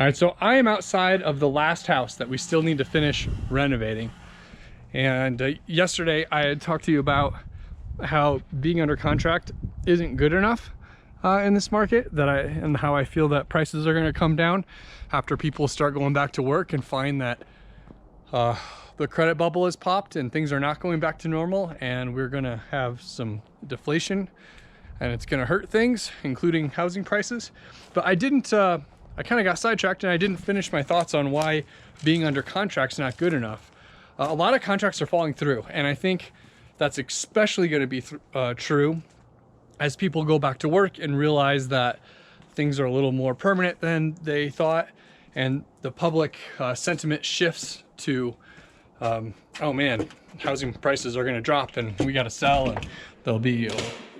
All right, so I am outside of the last house that we still need to finish renovating. And yesterday I had talked to you about how being under contract isn't good enough in this market, and how I feel that prices are going to come down after people start going back to work and find that the credit bubble has popped and things are not going back to normal, and we're going to have some deflation and it's going to hurt things, including housing prices. But I didn't I kind of got sidetracked and I didn't finish my thoughts on why being under contract's not good enough. A lot of contracts are falling through, and I think that's especially going to be true as people go back to work and realize that things are a little more permanent than they thought, and the public sentiment shifts to, oh man, housing prices are going to drop and we got to sell, and there'll be a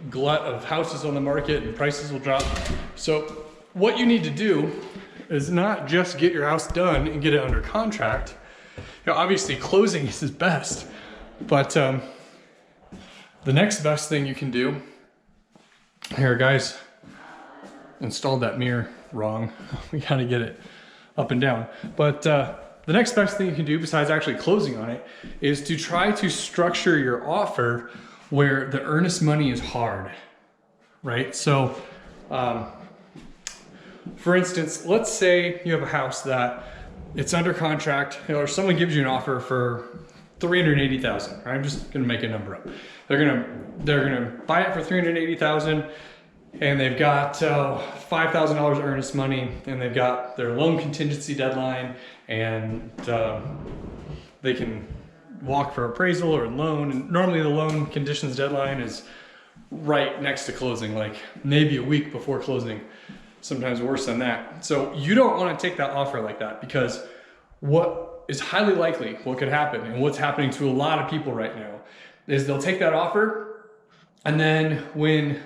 glut of houses on the market and prices will drop. So what you need to do is not just get your house done and get it under contract. You know, obviously closing is best, but the next best thing you can do, here guys, installed that mirror wrong. We gotta get it up and down. But the next best thing you can do besides actually closing on it is to try to structure your offer where the earnest money is hard, right? So, for instance, let's say you have a house that it's under contract, or someone gives you an offer for $380,000. I'm just gonna make a number up. They're gonna buy it for $380,000, and they've got $5,000 earnest money, and they've got their loan contingency deadline, and they can walk for appraisal or loan. And normally the loan conditions deadline is right next to closing, like maybe a week before closing. Sometimes worse than that. So you don't want to take that offer like that, because what is highly likely, what could happen, and what's happening to a lot of people right now, is they'll take that offer, and then when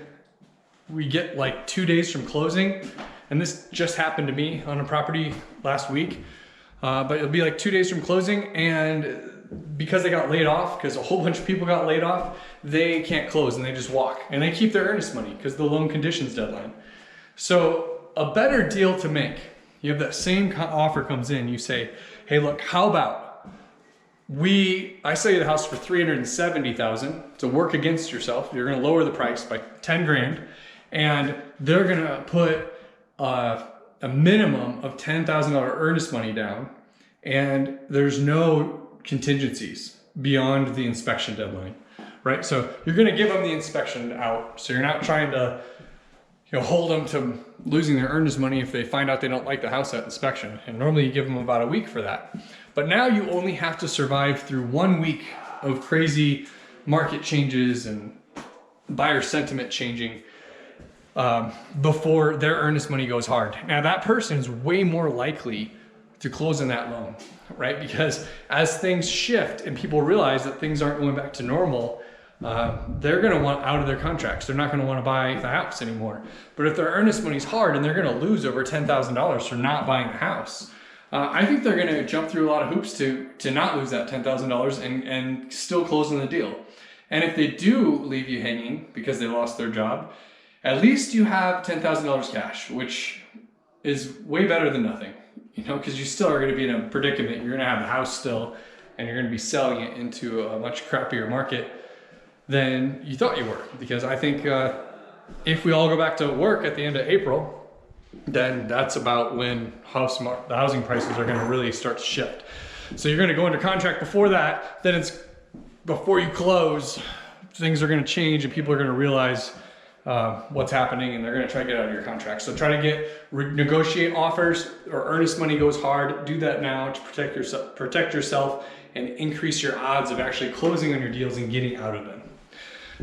we get like 2 days from closing, and this just happened to me on a property last week, but it'll be like 2 days from closing, and because they got laid off, because a whole bunch of people got laid off, they can't close and they just walk, and they keep their earnest money because the loan conditions deadline. So a better deal to make, you have that same offer comes in, you say, hey look, how about I sell you the house for $370,000 to work against yourself. You're gonna lower the price by 10 grand, and they're gonna put a minimum of $10,000 earnest money down, and there's no contingencies beyond the inspection deadline, right? So you're gonna give them the inspection out, so you're not trying to hold them to losing their earnest money if they find out they don't like the house at inspection. And normally you give them about a week for that. But now you only have to survive through 1 week of crazy market changes and buyer sentiment changing before their earnest money goes hard. Now that person is way more likely to close on that loan, right? Because as things shift and people realize that things aren't going back to normal, they're going to want out of their contracts. They're not going to want to buy the house anymore. But if their earnest money's hard and they're going to lose over $10,000 for not buying the house, I think they're going to jump through a lot of hoops to not lose that $10,000 and still close on the deal. And if they do leave you hanging because they lost their job, at least you have $10,000 cash, which is way better than nothing, because you still are going to be in a predicament. You're going to have the house still, and you're going to be selling it into a much crappier market than you thought you were. Because I think if we all go back to work at the end of April, then that's about when the housing prices are going to really start to shift. So you're going to go under contract before that, then it's before you close, things are going to change and people are going to realize what's happening, and they're going to try to get out of your contract. So try to negotiate offers, or earnest money goes hard. Do that now to protect yourself and increase your odds of actually closing on your deals and getting out of them.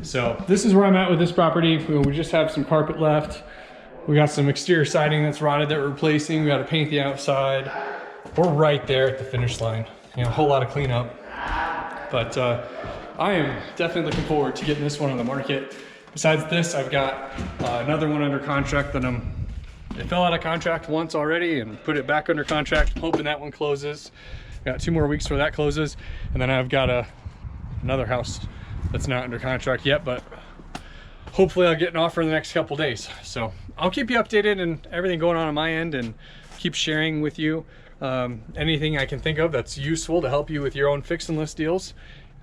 So this is where I'm at with this property. We just have some carpet left. We got some exterior siding that's rotted that we're replacing. We got to paint the outside. We're right there at the finish line. A whole lot of cleanup. But I am definitely looking forward to getting this one on the market. Besides this, I've got another one under contract that it fell out of contract once already and put it back under contract. I'm hoping that one closes. Got 2 more weeks before that closes. And then I've got another house that's not under contract yet, but hopefully I'll get an offer in the next couple days. So I'll keep you updated and everything going on my end, and keep sharing with you anything I can think of that's useful to help you with your own fix and list deals.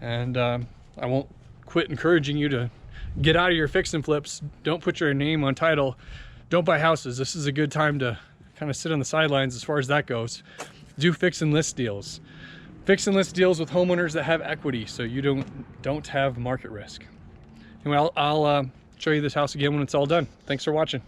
And I won't quit encouraging you to get out of your fix and flips. Don't put your name on title. Don't buy houses. This is a good time to kind of sit on the sidelines as far as that goes. Do fix and list deals. Fix and list deals with homeowners that have equity, so you don't have market risk. Anyway, I'll show you this house again when it's all done. Thanks for watching.